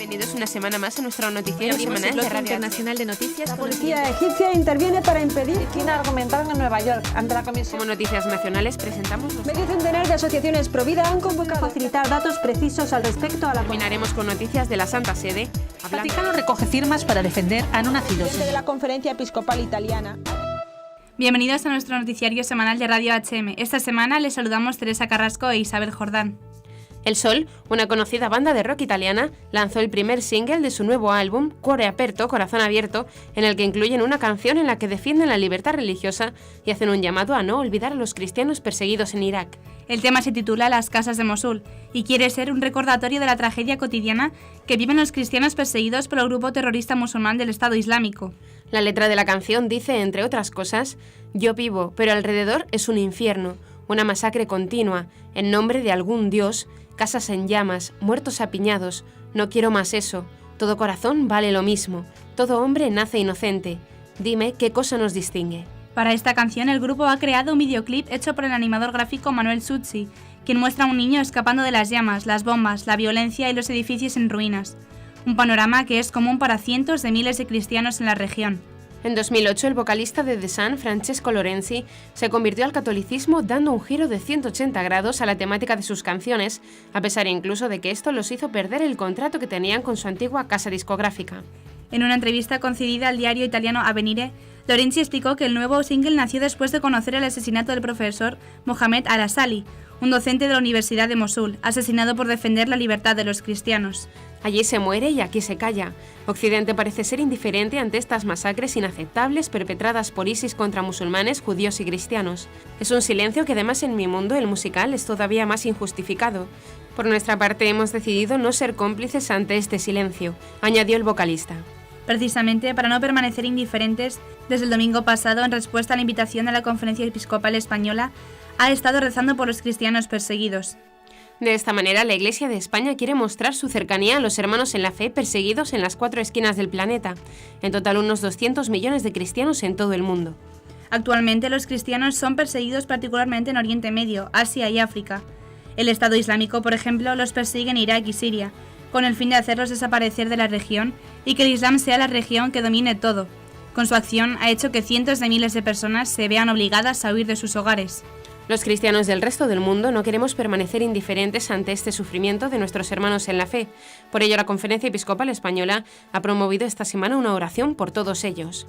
Bienvenidos una semana más a nuestro noticiero semanal de Radio Internacional de Noticias. La policía egipcia interviene para impedir que argumentaron en Nueva York ante la comisión. Como noticias nacionales presentamos Medio centenar de asociaciones pro vida han convocado a facilitar datos precisos al respecto a la... Terminaremos con noticias de la Santa Sede. El Vaticano recoge firmas para defender a no nacidos. De la Conferencia Episcopal Italiana. Bienvenidos a nuestro noticiario semanal de Radio HM. Esta semana les saludamos Teresa Carrasco e Isabel Jordán. El Sol, una conocida banda de rock italiana, lanzó el primer single de su nuevo álbum, Cuore Aperto, Corazón Abierto, en el que incluyen una canción en la que defienden la libertad religiosa y hacen un llamado a no olvidar a los cristianos perseguidos en Irak. El tema se titula Las casas de Mosul y quiere ser un recordatorio de la tragedia cotidiana que viven los cristianos perseguidos por el grupo terrorista musulmán del Estado Islámico. La letra de la canción dice, entre otras cosas, «Yo vivo, pero alrededor es un infierno, una masacre continua, en nombre de algún dios, casas en llamas, muertos apiñados, no quiero más eso, todo corazón vale lo mismo, todo hombre nace inocente, dime qué cosa nos distingue». Para esta canción el grupo ha creado un videoclip hecho por el animador gráfico Manuel Suzzi, quien muestra a un niño escapando de las llamas, las bombas, la violencia y los edificios en ruinas. Un panorama que es común para cientos de miles de cristianos en la región. En 2008, el vocalista de The Sun, Francesco Lorenzi, se convirtió al catolicismo dando un giro de 180 grados a la temática de sus canciones, a pesar incluso de que esto los hizo perder el contrato que tenían con su antigua casa discográfica. En una entrevista concedida al diario italiano Avvenire, Lorenzi explicó que el nuevo single nació después de conocer el asesinato del profesor Mohamed al-Asali, un docente de la Universidad de Mosul, asesinado por defender la libertad de los cristianos. Allí se muere y aquí se calla. Occidente parece ser indiferente ante estas masacres inaceptables perpetradas por ISIS contra musulmanes, judíos y cristianos. Es un silencio que además en mi mundo, el musical, es todavía más injustificado. Por nuestra parte hemos decidido no ser cómplices ante este silencio, añadió el vocalista. Precisamente para no permanecer indiferentes, desde el domingo pasado, en respuesta a la invitación de la Conferencia Episcopal Española, ha estado rezando por los cristianos perseguidos. De esta manera, la Iglesia de España quiere mostrar su cercanía a los hermanos en la fe perseguidos en las 4 esquinas del planeta, en total unos 200 millones de cristianos en todo el mundo. Actualmente los cristianos son perseguidos particularmente en Oriente Medio, Asia y África. El Estado Islámico, por ejemplo, los persigue en Irak y Siria, con el fin de hacerlos desaparecer de la región y que el Islam sea la religión que domine todo. Con su acción ha hecho que cientos de miles de personas se vean obligadas a huir de sus hogares. Los cristianos del resto del mundo no queremos permanecer indiferentes ante este sufrimiento de nuestros hermanos en la fe. Por ello, la Conferencia Episcopal Española ha promovido esta semana una oración por todos ellos.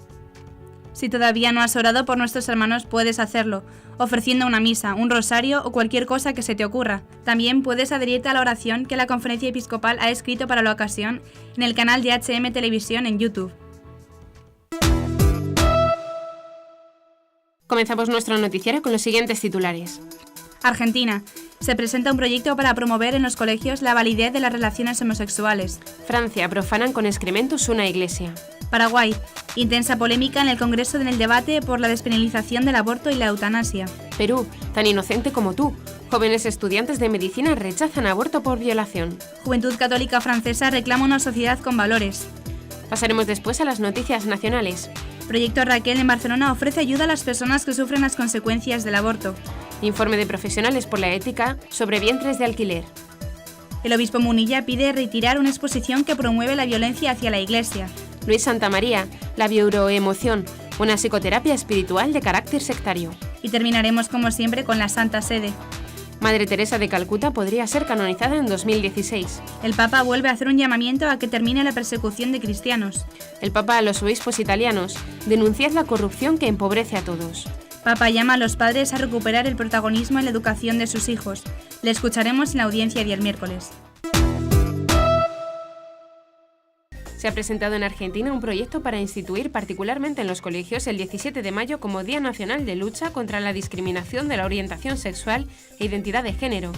Si todavía no has orado por nuestros hermanos, puedes hacerlo, ofreciendo una misa, un rosario o cualquier cosa que se te ocurra. También puedes adherirte a la oración que la Conferencia Episcopal ha escrito para la ocasión en el canal de HM Televisión en YouTube. Comenzamos nuestro noticiario con los siguientes titulares. Argentina. Se presenta un proyecto para promover en los colegios la validez de las relaciones homosexuales. Francia. Profanan con excrementos una iglesia. Paraguay. Intensa polémica en el Congreso en el debate por la despenalización del aborto y la eutanasia. Perú. Tan inocente como tú. Jóvenes estudiantes de medicina rechazan aborto por violación. Juventud Católica Francesa reclama una sociedad con valores. Pasaremos después a las noticias nacionales. Proyecto Raquel en Barcelona ofrece ayuda a las personas que sufren las consecuencias del aborto. Informe de profesionales por la ética sobre vientres de alquiler. El obispo Munilla pide retirar una exposición que promueve la violencia hacia la Iglesia. Luis Santamaría, la bioemoción, una psicoterapia espiritual de carácter sectario. Y terminaremos como siempre con la Santa Sede. Madre Teresa de Calcuta podría ser canonizada en 2016. El Papa vuelve a hacer un llamamiento a que termine la persecución de cristianos. El Papa a los obispos italianos: denunciad la corrupción que empobrece a todos. Papa llama a los padres a recuperar el protagonismo en la educación de sus hijos. Le escucharemos en la audiencia del miércoles. Se ha presentado en Argentina un proyecto para instituir particularmente en los colegios el 17 de mayo como Día Nacional de Lucha contra la Discriminación de la Orientación Sexual e Identidad de Género.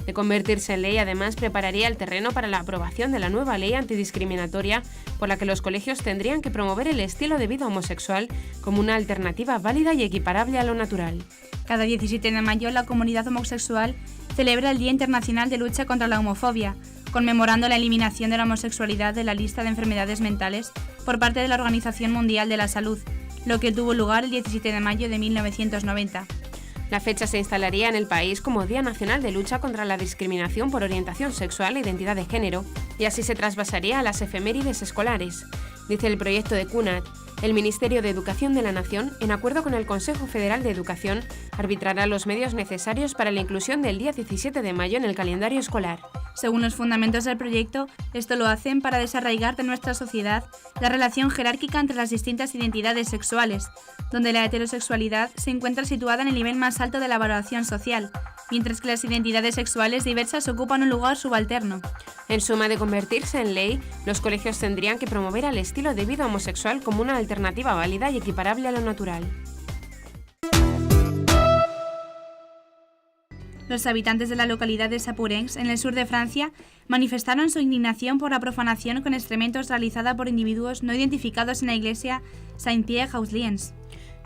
De convertirse en ley, además, prepararía el terreno para la aprobación de la nueva ley antidiscriminatoria por la que los colegios tendrían que promover el estilo de vida homosexual como una alternativa válida y equiparable a lo natural. Cada 17 de mayo la comunidad homosexual celebra el Día Internacional de Lucha contra la Homofobia, conmemorando la eliminación de la homosexualidad de la lista de enfermedades mentales por parte de la Organización Mundial de la Salud, lo que tuvo lugar el 17 de mayo de 1990. La fecha se instalaría en el país como Día Nacional de Lucha contra la Discriminación por Orientación Sexual e Identidad de Género, y así se trasvasaría a las efemérides escolares. Dice el proyecto de CUNAT, el Ministerio de Educación de la Nación, en acuerdo con el Consejo Federal de Educación, arbitrará los medios necesarios para la inclusión del día 17 de mayo en el calendario escolar. Según los fundamentos del proyecto, esto lo hacen para desarraigar de nuestra sociedad la relación jerárquica entre las distintas identidades sexuales, donde la heterosexualidad se encuentra situada en el nivel más alto de la valoración social, mientras que las identidades sexuales diversas ocupan un lugar subalterno. En suma, de convertirse en ley, los colegios tendrían que promover el estilo de vida homosexual como una alternativa válida y equiparable a lo natural. Los habitantes de la localidad de Sapurens, en el sur de Francia, manifestaron su indignación por la profanación con excrementos realizada por individuos no identificados en la iglesia Saint-Pierre-Hausliens.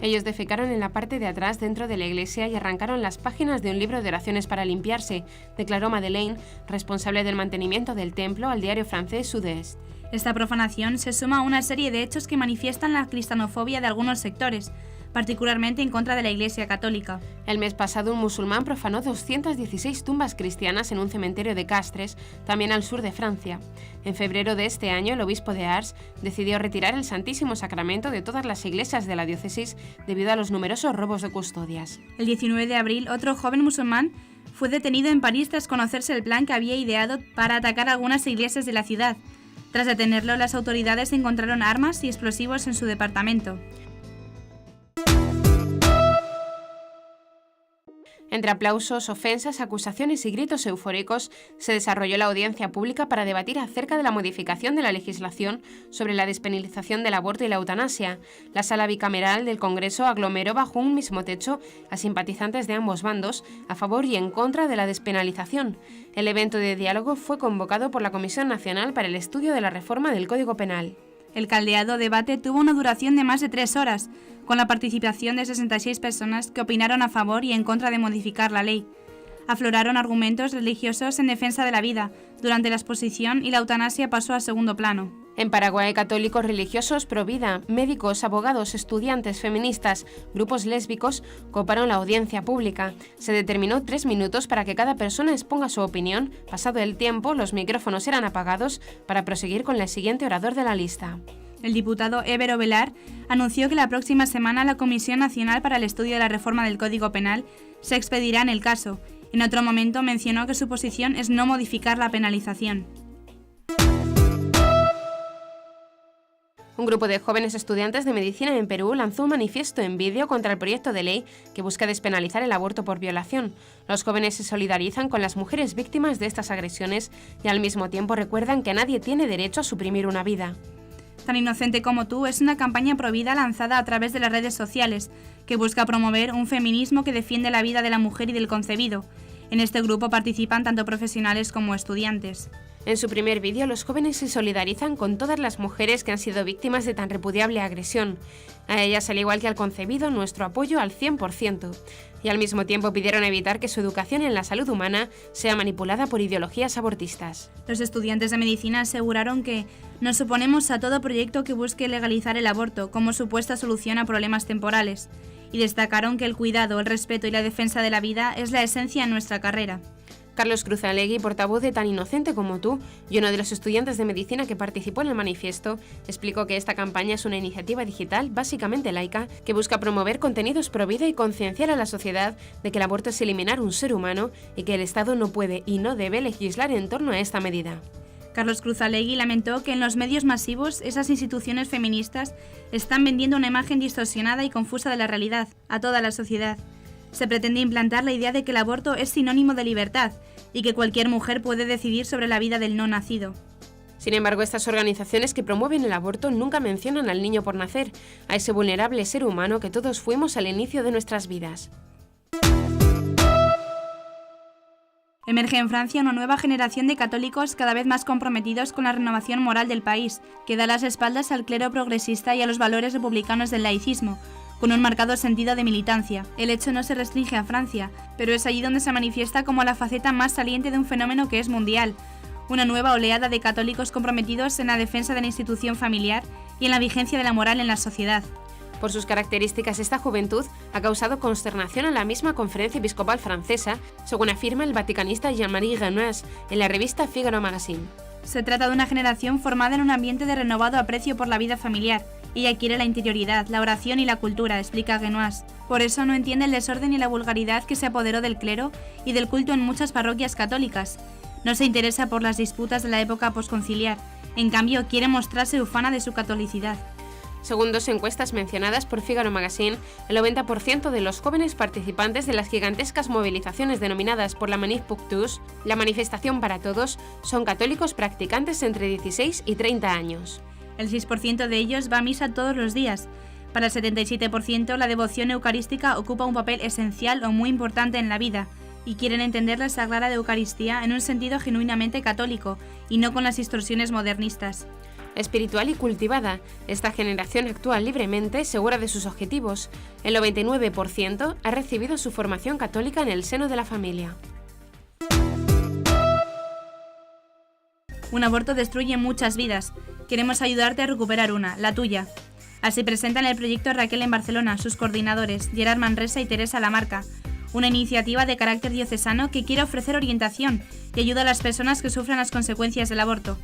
Ellos defecaron en la parte de atrás dentro de la iglesia y arrancaron las páginas de un libro de oraciones para limpiarse, declaró Madeleine, responsable del mantenimiento del templo, al diario francés Sud-Est. Esta profanación se suma a una serie de hechos que manifiestan la cristianofobia de algunos sectores, particularmente en contra de la Iglesia Católica. El mes pasado, un musulmán profanó 216 tumbas cristianas en un cementerio de Castres, también al sur de Francia. En febrero de este año, el obispo de Ars decidió retirar el Santísimo Sacramento de todas las iglesias de la diócesis debido a los numerosos robos de custodias. El 19 de abril, otro joven musulmán fue detenido en París tras conocerse el plan que había ideado para atacar algunas iglesias de la ciudad. Tras detenerlo, las autoridades encontraron armas y explosivos en su departamento. Entre aplausos, ofensas, acusaciones y gritos eufóricos, se desarrolló la audiencia pública para debatir acerca de la modificación de la legislación sobre la despenalización del aborto y la eutanasia. La sala bicameral del Congreso aglomeró bajo un mismo techo a simpatizantes de ambos bandos, a favor y en contra de la despenalización. El evento de diálogo fue convocado por la Comisión Nacional para el Estudio de la Reforma del Código Penal. El caldeado debate tuvo una duración de más de 3 horas, con la participación de 66 personas que opinaron a favor y en contra de modificar la ley. Afloraron argumentos religiosos en defensa de la vida durante la exposición y la eutanasia pasó a segundo plano. En Paraguay, católicos religiosos pro vida, médicos, abogados, estudiantes, feministas, grupos lésbicos coparon la audiencia pública. Se determinó 3 minutos para que cada persona exponga su opinión. Pasado el tiempo, los micrófonos eran apagados para proseguir con el siguiente orador de la lista. El diputado Évero Velar anunció que la próxima semana la Comisión Nacional para el Estudio de la Reforma del Código Penal se expedirá en el caso. En otro momento mencionó que su posición es no modificar la penalización. Un grupo de jóvenes estudiantes de medicina en Perú lanzó un manifiesto en vídeo contra el proyecto de ley que busca despenalizar el aborto por violación. Los jóvenes se solidarizan con las mujeres víctimas de estas agresiones y al mismo tiempo recuerdan que nadie tiene derecho a suprimir una vida. Tan inocente como tú es una campaña provida lanzada a través de las redes sociales que busca promover un feminismo que defiende la vida de la mujer y del concebido. En este grupo participan tanto profesionales como estudiantes. En su primer vídeo, los jóvenes se solidarizan con todas las mujeres que han sido víctimas de tan repudiable agresión. A ellas, al igual que al concebido, nuestro apoyo al 100%. Y al mismo tiempo pidieron evitar que su educación en la salud humana sea manipulada por ideologías abortistas. Los estudiantes de medicina aseguraron que nos oponemos a todo proyecto que busque legalizar el aborto como supuesta solución a problemas temporales, y destacaron que el cuidado, el respeto y la defensa de la vida es la esencia en nuestra carrera. Carlos Cruzalegui, portavoz de Tan Inocente como Tú y uno de los estudiantes de medicina que participó en el manifiesto, explicó que esta campaña es una iniciativa digital básicamente laica que busca promover contenidos pro vida y concienciar a la sociedad de que el aborto es eliminar un ser humano y que el Estado no puede y no debe legislar en torno a esta medida. Carlos Cruzalegui lamentó que en los medios masivos esas instituciones feministas están vendiendo una imagen distorsionada y confusa de la realidad a toda la sociedad. Se pretende implantar la idea de que el aborto es sinónimo de libertad y que cualquier mujer puede decidir sobre la vida del no nacido. Sin embargo, estas organizaciones que promueven el aborto nunca mencionan al niño por nacer, a ese vulnerable ser humano que todos fuimos al inicio de nuestras vidas. Emerge en Francia una nueva generación de católicos cada vez más comprometidos con la renovación moral del país, que da las espaldas al clero progresista y a los valores republicanos del laicismo, con un marcado sentido de militancia. El hecho no se restringe a Francia, pero es allí donde se manifiesta como la faceta más saliente de un fenómeno que es mundial, una nueva oleada de católicos comprometidos en la defensa de la institución familiar y en la vigencia de la moral en la sociedad. Por sus características, esta juventud ha causado consternación en la misma conferencia episcopal francesa, según afirma el vaticanista Jean-Marie Guenois en la revista Figaro Magazine. Se trata de una generación formada en un ambiente de renovado aprecio por la vida familiar. Ella quiere la interioridad, la oración y la cultura, explica Guenois. Por eso no entiende el desorden y la vulgaridad que se apoderó del clero y del culto en muchas parroquias católicas. No se interesa por las disputas de la época posconciliar. En cambio, quiere mostrarse ufana de su catolicidad. Según dos encuestas mencionadas por Figaro Magazine, el 90% de los jóvenes participantes de las gigantescas movilizaciones denominadas por la Manif pour tous, la manifestación para todos, son católicos practicantes entre 16 y 30 años. El 6% de ellos va a misa todos los días. Para el 77%, la devoción eucarística ocupa un papel esencial o muy importante en la vida, y quieren entender la Sagrada Eucaristía en un sentido genuinamente católico, y no con las distorsiones modernistas. Espiritual y cultivada, esta generación actúa libremente, segura de sus objetivos. El 99% ha recibido su formación católica en el seno de la familia. Un aborto destruye muchas vidas. Queremos ayudarte a recuperar una, la tuya. Así presentan el proyecto Raquel en Barcelona, sus coordinadores, Gerard Manresa y Teresa Lamarca, una iniciativa de carácter diocesano que quiere ofrecer orientación y ayuda a las personas que sufran las consecuencias del aborto.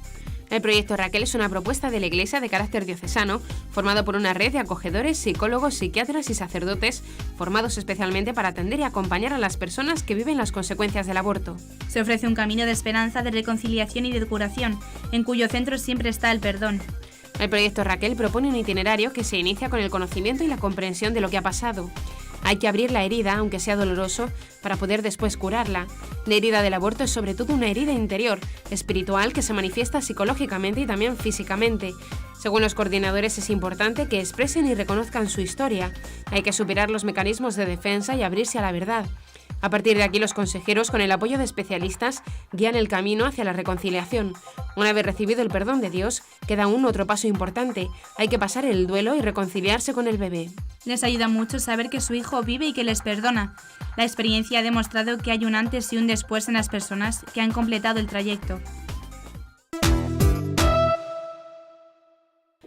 El proyecto Raquel es una propuesta de la Iglesia de carácter diocesano, formado por una red de acogedores, psicólogos, psiquiatras y sacerdotes, formados especialmente para atender y acompañar a las personas que viven las consecuencias del aborto. Se ofrece un camino de esperanza, de reconciliación y de curación, en cuyo centro siempre está el perdón. El proyecto Raquel propone un itinerario que se inicia con el conocimiento y la comprensión de lo que ha pasado. Hay que abrir la herida, aunque sea doloroso, para poder después curarla. La herida del aborto es sobre todo una herida interior, espiritual, que se manifiesta psicológicamente y también físicamente. Según los coordinadores, es importante que expresen y reconozcan su historia. Hay que superar los mecanismos de defensa y abrirse a la verdad. A partir de aquí, los consejeros, con el apoyo de especialistas, guían el camino hacia la reconciliación. Una vez recibido el perdón de Dios, queda aún otro paso importante. Hay que pasar el duelo y reconciliarse con el bebé. Les ayuda mucho saber que su hijo vive y que les perdona. La experiencia ha demostrado que hay un antes y un después en las personas que han completado el trayecto.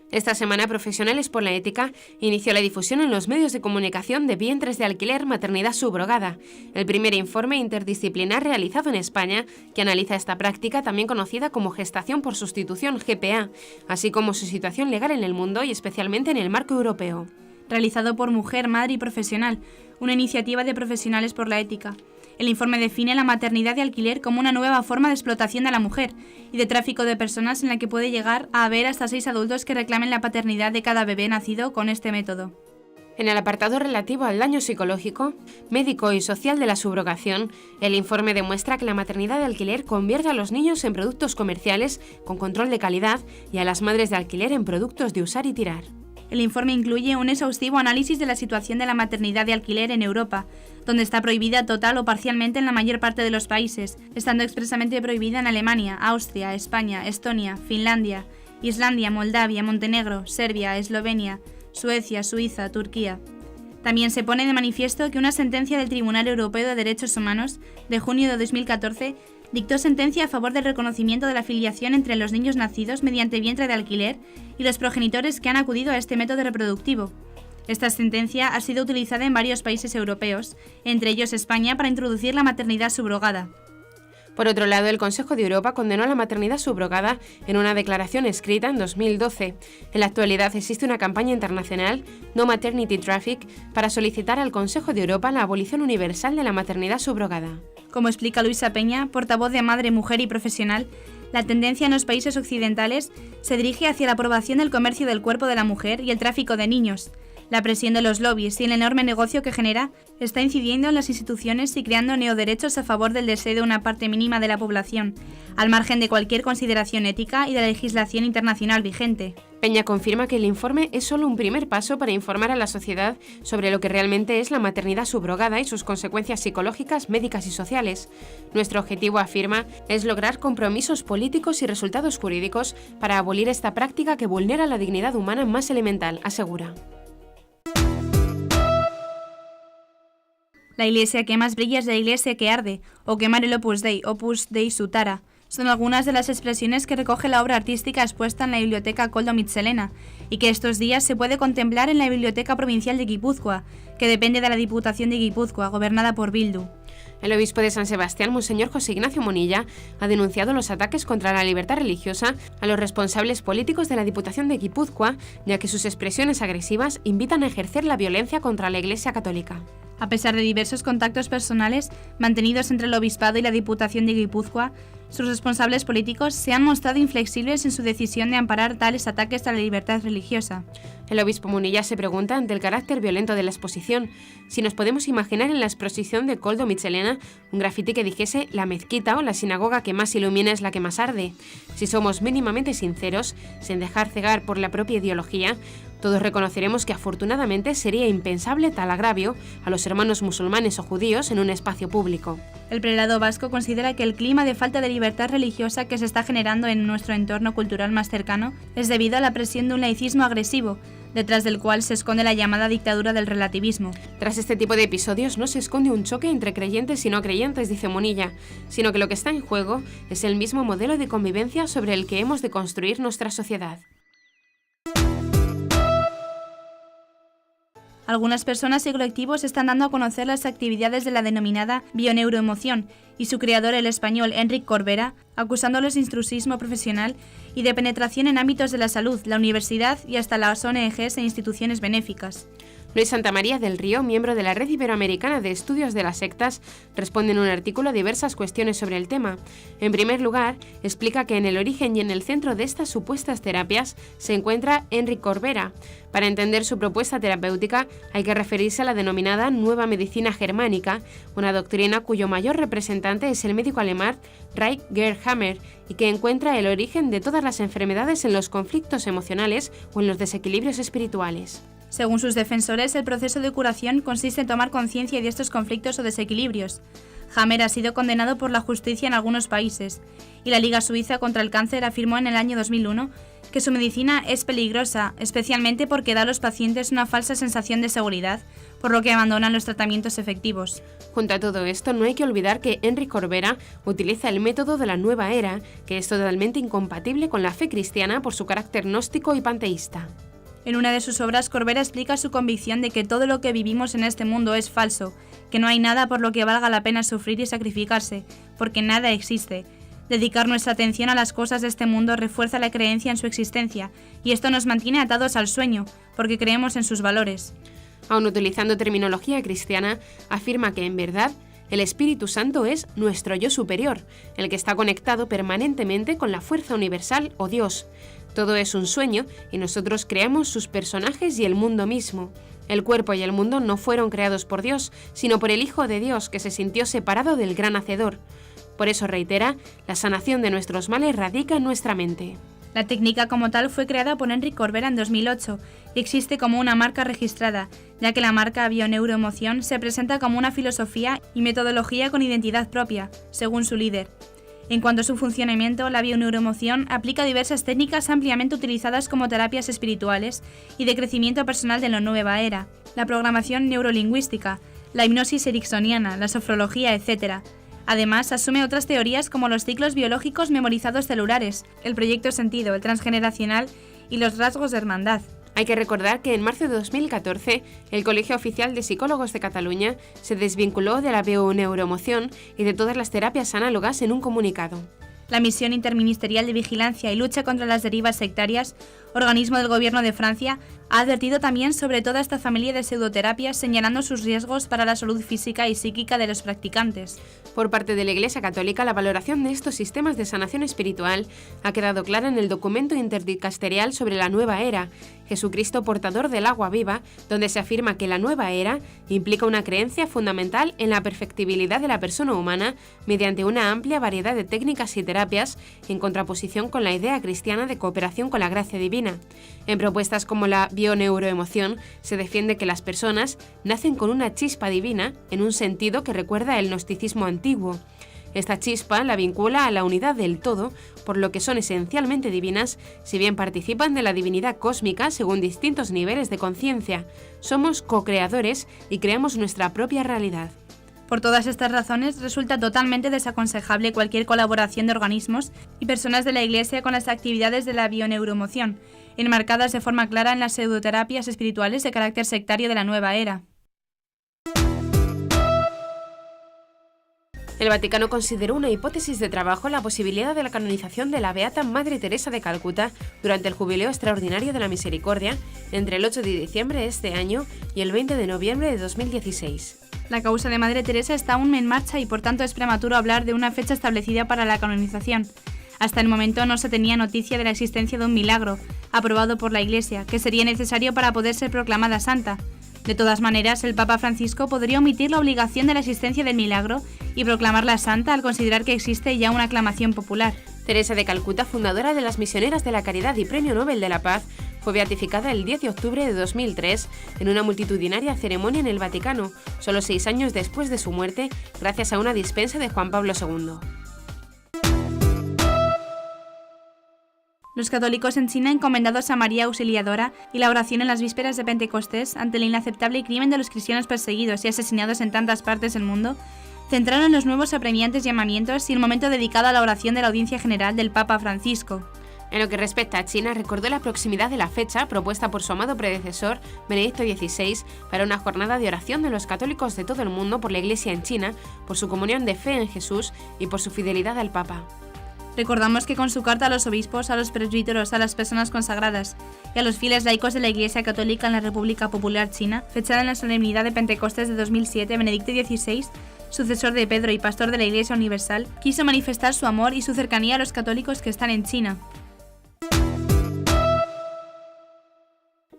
Esta semana, Profesionales por la Ética inició la difusión en los medios de comunicación de vientres de alquiler maternidad subrogada, el primer informe interdisciplinar realizado en España que analiza esta práctica, también conocida como gestación por sustitución GPA, así como su situación legal en el mundo y especialmente en el marco europeo. Realizado por Mujer, Madre y Profesional, una iniciativa de Profesionales por la Ética. El informe define la maternidad de alquiler como una nueva forma de explotación de la mujer y de tráfico de personas en la que puede llegar a haber hasta 6 adultos que reclamen la paternidad de cada bebé nacido con este método. En el apartado relativo al daño psicológico, médico y social de la subrogación, el informe demuestra que la maternidad de alquiler convierte a los niños en productos comerciales con control de calidad y a las madres de alquiler en productos de usar y tirar. El informe incluye un exhaustivo análisis de la situación de la maternidad de alquiler en Europa, donde está prohibida total o parcialmente en la mayor parte de los países, estando expresamente prohibida en Alemania, Austria, España, Estonia, Finlandia, Islandia, Moldavia, Montenegro, Serbia, Eslovenia, Suecia, Suiza, Turquía. También se pone de manifiesto que una sentencia del Tribunal Europeo de Derechos Humanos de junio de 2014 dictó sentencia a favor del reconocimiento de la filiación entre los niños nacidos mediante vientre de alquiler y los progenitores que han acudido a este método reproductivo. Esta sentencia ha sido utilizada en varios países europeos, entre ellos España, para introducir la maternidad subrogada. Por otro lado, el Consejo de Europa condenó la maternidad subrogada en una declaración escrita en 2012. En la actualidad existe una campaña internacional, No Maternity Traffic, para solicitar al Consejo de Europa la abolición universal de la maternidad subrogada. Como explica Luisa Peña, portavoz de Madre, Mujer y Profesional, la tendencia en los países occidentales se dirige hacia la aprobación del comercio del cuerpo de la mujer y el tráfico de niños. La presión de los lobbies y el enorme negocio que genera está incidiendo en las instituciones y creando neoderechos a favor del deseo de una parte mínima de la población, al margen de cualquier consideración ética y de la legislación internacional vigente. Peña confirma que el informe es solo un primer paso para informar a la sociedad sobre lo que realmente es la maternidad subrogada y sus consecuencias psicológicas, médicas y sociales. Nuestro objetivo, afirma, es lograr compromisos políticos y resultados jurídicos para abolir esta práctica que vulnera la dignidad humana más elemental, asegura. La iglesia que más brilla es la iglesia que arde, o quemar el Opus Dei Sutara, son algunas de las expresiones que recoge la obra artística expuesta en la Biblioteca Koldo Mitxelena y que estos días se puede contemplar en la Biblioteca Provincial de Guipúzcoa, que depende de la Diputación de Guipúzcoa, gobernada por Bildu. El obispo de San Sebastián, Monseñor José Ignacio Monilla, ha denunciado los ataques contra la libertad religiosa a los responsables políticos de la Diputación de Guipúzcoa, ya que sus expresiones agresivas invitan a ejercer la violencia contra la Iglesia Católica. A pesar de diversos contactos personales mantenidos entre el obispado y la Diputación de Guipúzcoa, sus responsables políticos se han mostrado inflexibles en su decisión de amparar tales ataques a la libertad religiosa. El obispo Munilla se pregunta ante el carácter violento de la exposición si nos podemos imaginar en la exposición de Koldo Mitxelena un grafiti que dijese «La mezquita o la sinagoga que más ilumina es la que más arde». Si somos mínimamente sinceros, sin dejar cegar por la propia ideología, todos reconoceremos que afortunadamente sería impensable tal agravio a los hermanos musulmanes o judíos en un espacio público. El prelado vasco considera que el clima de falta de libertad religiosa que se está generando en nuestro entorno cultural más cercano es debido a la presión de un laicismo agresivo, detrás del cual se esconde la llamada dictadura del relativismo. Tras este tipo de episodios no se esconde un choque entre creyentes y no creyentes, dice Monilla, sino que lo que está en juego es el mismo modelo de convivencia sobre el que hemos de construir nuestra sociedad. Algunas personas y colectivos están dando a conocer las actividades de la denominada bioneuroemoción y su creador, el español Enric Corbera, acusándolos de intrusismo profesional y de penetración en ámbitos de la salud, la universidad y hasta las ONGs e instituciones benéficas. Luis Santamaría del Río, miembro de la Red Iberoamericana de Estudios de las Sectas, responde en un artículo a diversas cuestiones sobre el tema. En primer lugar, explica que en el origen y en el centro de estas supuestas terapias se encuentra Enric Corbera. Para entender su propuesta terapéutica hay que referirse a la denominada Nueva Medicina Germánica, una doctrina cuyo mayor representante es el médico alemán Reich Gerhammer y que encuentra el origen de todas las enfermedades en los conflictos emocionales o en los desequilibrios espirituales. Según sus defensores, el proceso de curación consiste en tomar conciencia de estos conflictos o desequilibrios. Hammer ha sido condenado por la justicia en algunos países, y la Liga Suiza contra el Cáncer afirmó en el año 2001 que su medicina es peligrosa, especialmente porque da a los pacientes una falsa sensación de seguridad, por lo que abandonan los tratamientos efectivos. Junto a todo esto, no hay que olvidar que Enric Corbera utiliza el método de la nueva era, que es totalmente incompatible con la fe cristiana por su carácter gnóstico y panteísta. En una de sus obras, Corbera explica su convicción de que todo lo que vivimos en este mundo es falso, que no hay nada por lo que valga la pena sufrir y sacrificarse, porque nada existe. Dedicar nuestra atención a las cosas de este mundo refuerza la creencia en su existencia, y esto nos mantiene atados al sueño, porque creemos en sus valores. Aun utilizando terminología cristiana, afirma que en verdad el Espíritu Santo es nuestro yo superior, el que está conectado permanentemente con la fuerza universal o Dios. Todo es un sueño y nosotros creamos sus personajes y el mundo mismo. El cuerpo y el mundo no fueron creados por Dios, sino por el Hijo de Dios que se sintió separado del gran Hacedor. Por eso reitera, la sanación de nuestros males radica en nuestra mente. La técnica como tal fue creada por Enric Corbera en 2008 y existe como una marca registrada, ya que la marca Bioneuroemoción se presenta como una filosofía y metodología con identidad propia, según su líder. En cuanto a su funcionamiento, la bioneuroemoción aplica diversas técnicas ampliamente utilizadas como terapias espirituales y de crecimiento personal de la nueva era, la programación neurolingüística, la hipnosis ericksoniana, la sofrología, etc. Además, asume otras teorías como los ciclos biológicos memorizados celulares, el proyecto sentido, el transgeneracional y los rasgos de hermandad. Hay que recordar que en marzo de 2014, el Colegio Oficial de Psicólogos de Cataluña se desvinculó de la bioneuroemoción y de todas las terapias análogas en un comunicado. La Misión Interministerial de Vigilancia y Lucha contra las Derivas Sectarias, organismo del Gobierno de Francia, ha advertido también sobre toda esta familia de pseudoterapias, señalando sus riesgos para la salud física y psíquica de los practicantes. Por parte de la Iglesia Católica, la valoración de estos sistemas de sanación espiritual ha quedado clara en el documento interdicasterial sobre la nueva era, Jesucristo portador del agua viva, donde se afirma que la nueva era implica una creencia fundamental en la perfectibilidad de la persona humana mediante una amplia variedad de técnicas y terapias, en contraposición con la idea cristiana de cooperación con la gracia divina. En propuestas como la bioneuroemoción se defiende que las personas nacen con una chispa divina en un sentido que recuerda el gnosticismo antiguo. Esta chispa la vincula a la unidad del todo, por lo que son esencialmente divinas, si bien participan de la divinidad cósmica según distintos niveles de conciencia. Somos co-creadores y creamos nuestra propia realidad. Por todas estas razones, resulta totalmente desaconsejable cualquier colaboración de organismos y personas de la Iglesia con las actividades de la bioneuromoción, enmarcadas de forma clara en las pseudoterapias espirituales de carácter sectario de la nueva era. El Vaticano consideró una hipótesis de trabajo la posibilidad de la canonización de la Beata Madre Teresa de Calcuta durante el Jubileo Extraordinario de la Misericordia entre el 8 de diciembre de este año y el 20 de noviembre de 2016. La causa de Madre Teresa está aún en marcha y por tanto es prematuro hablar de una fecha establecida para la canonización. Hasta el momento no se tenía noticia de la existencia de un milagro, aprobado por la Iglesia, que sería necesario para poder ser proclamada santa. De todas maneras, el Papa Francisco podría omitir la obligación de la existencia del milagro y proclamarla santa al considerar que existe ya una aclamación popular. Teresa de Calcuta, fundadora de las Misioneras de la Caridad y Premio Nobel de la Paz, fue beatificada el 10 de octubre de 2003 en una multitudinaria ceremonia en el Vaticano, solo 6 años después de su muerte, gracias a una dispensa de Juan Pablo II. Los católicos en China, encomendados a María Auxiliadora y la oración en las vísperas de Pentecostés ante el inaceptable crimen de los cristianos perseguidos y asesinados en tantas partes del mundo, centraron los nuevos apremiantes llamamientos y el momento dedicado a la oración de la audiencia general del Papa Francisco. En lo que respecta a China, recordó la proximidad de la fecha propuesta por su amado predecesor, Benedicto XVI, para una jornada de oración de los católicos de todo el mundo por la Iglesia en China, por su comunión de fe en Jesús y por su fidelidad al Papa. Recordamos que con su carta a los obispos, a los presbíteros, a las personas consagradas y a los fieles laicos de la Iglesia Católica en la República Popular China, fechada en la solemnidad de Pentecostés de 2007, Benedicto XVI, sucesor de Pedro y pastor de la Iglesia Universal, quiso manifestar su amor y su cercanía a los católicos que están en China.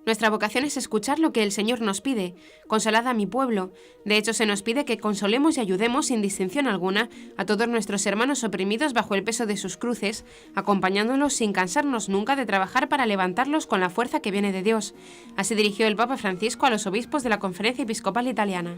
Nuestra vocación es escuchar lo que el Señor nos pide. Consolad a mi pueblo. De hecho, se nos pide que consolemos y ayudemos sin distinción alguna a todos nuestros hermanos oprimidos bajo el peso de sus cruces, acompañándolos sin cansarnos nunca de trabajar para levantarlos con la fuerza que viene de Dios. Así dirigió el Papa Francisco a los obispos de la Conferencia Episcopal Italiana.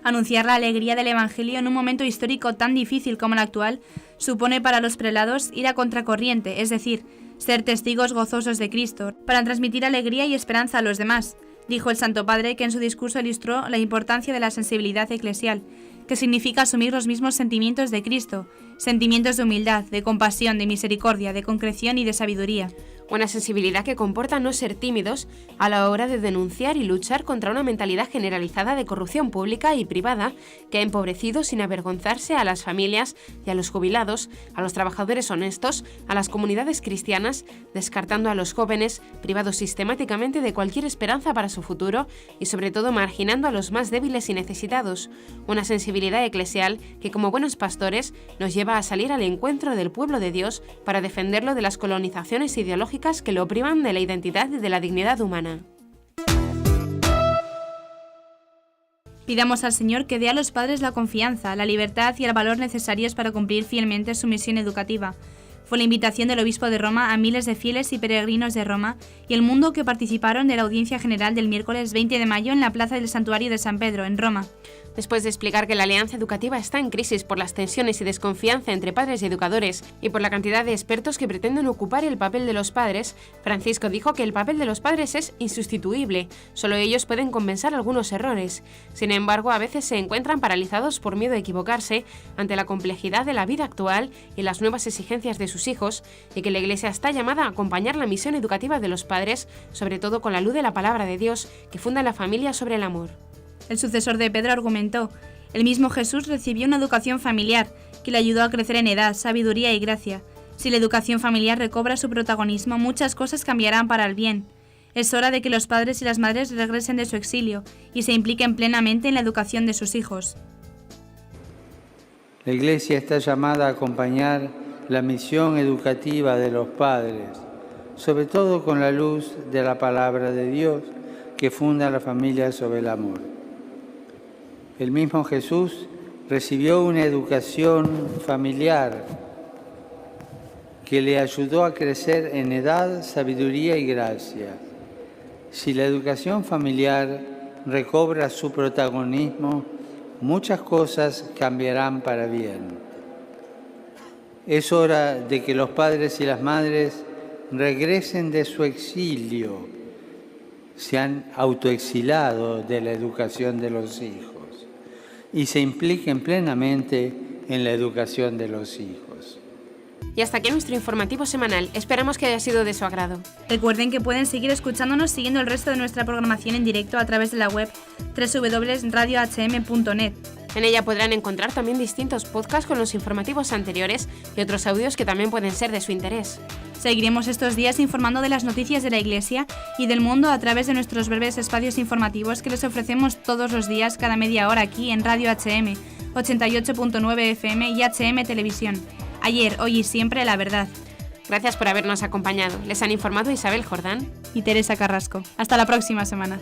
Anunciar la alegría del Evangelio en un momento histórico tan difícil como el actual supone para los prelados ir a contracorriente, es decir, ser testigos gozosos de Cristo, para transmitir alegría y esperanza a los demás, dijo el Santo Padre, que en su discurso ilustró la importancia de la sensibilidad eclesial, que significa asumir los mismos sentimientos de Cristo, sentimientos de humildad, de compasión, de misericordia, de concreción y de sabiduría. Una sensibilidad que comporta no ser tímidos a la hora de denunciar y luchar contra una mentalidad generalizada de corrupción pública y privada que ha empobrecido sin avergonzarse a las familias y a los jubilados, a los trabajadores honestos, a las comunidades cristianas, descartando a los jóvenes, privados sistemáticamente de cualquier esperanza para su futuro y sobre todo marginando a los más débiles y necesitados. Una sensibilidad eclesial que como buenos pastores nos lleva a salir al encuentro del pueblo de Dios para defenderlo de las colonizaciones ideológicas que lo privan de la identidad y de la dignidad humana. Pidamos al Señor que dé a los padres la confianza, la libertad y el valor necesarios para cumplir fielmente su misión educativa. Fue la invitación del obispo de Roma a miles de fieles y peregrinos de Roma y el mundo que participaron de la audiencia general del miércoles 20 de mayo en la plaza del Santuario de San Pedro, en Roma. Después de explicar que la alianza educativa está en crisis por las tensiones y desconfianza entre padres y educadores y por la cantidad de expertos que pretenden ocupar el papel de los padres, Francisco dijo que el papel de los padres es insustituible, solo ellos pueden compensar algunos errores. Sin embargo, a veces se encuentran paralizados por miedo a equivocarse ante la complejidad de la vida actual y las nuevas exigencias de sus hijos, y que la Iglesia está llamada a acompañar la misión educativa de los padres, sobre todo con la luz de la palabra de Dios, que funda la familia sobre el amor. El sucesor de Pedro argumentó: el mismo Jesús recibió una educación familiar que le ayudó a crecer en edad, sabiduría y gracia. Si la educación familiar recobra su protagonismo, muchas cosas cambiarán para el bien. Es hora de que los padres y las madres regresen de su exilio y se impliquen plenamente en la educación de sus hijos. La Iglesia está llamada a acompañar la misión educativa de los padres, sobre todo con la luz de la palabra de Dios que funda la familia sobre el amor. El mismo Jesús recibió una educación familiar que le ayudó a crecer en edad, sabiduría y gracia. Si la educación familiar recobra su protagonismo, muchas cosas cambiarán para bien. Es hora de que los padres y las madres regresen de su exilio. Se han autoexilado de la educación de los hijos. y se impliquen plenamente en la educación de los hijos. Y hasta aquí nuestro informativo semanal. Esperamos que haya sido de su agrado. Recuerden que pueden seguir escuchándonos siguiendo el resto de nuestra programación en directo a través de la web www.radiohm.net. En ella podrán encontrar también distintos podcasts con los informativos anteriores y otros audios que también pueden ser de su interés. Seguiremos estos días informando de las noticias de la Iglesia y del mundo a través de nuestros breves espacios informativos que les ofrecemos todos los días cada media hora aquí en Radio HM, 88.9 FM y HM Televisión. Ayer, hoy y siempre la verdad. Gracias por habernos acompañado. Les han informado Isabel Jordán y Teresa Carrasco. Hasta la próxima semana.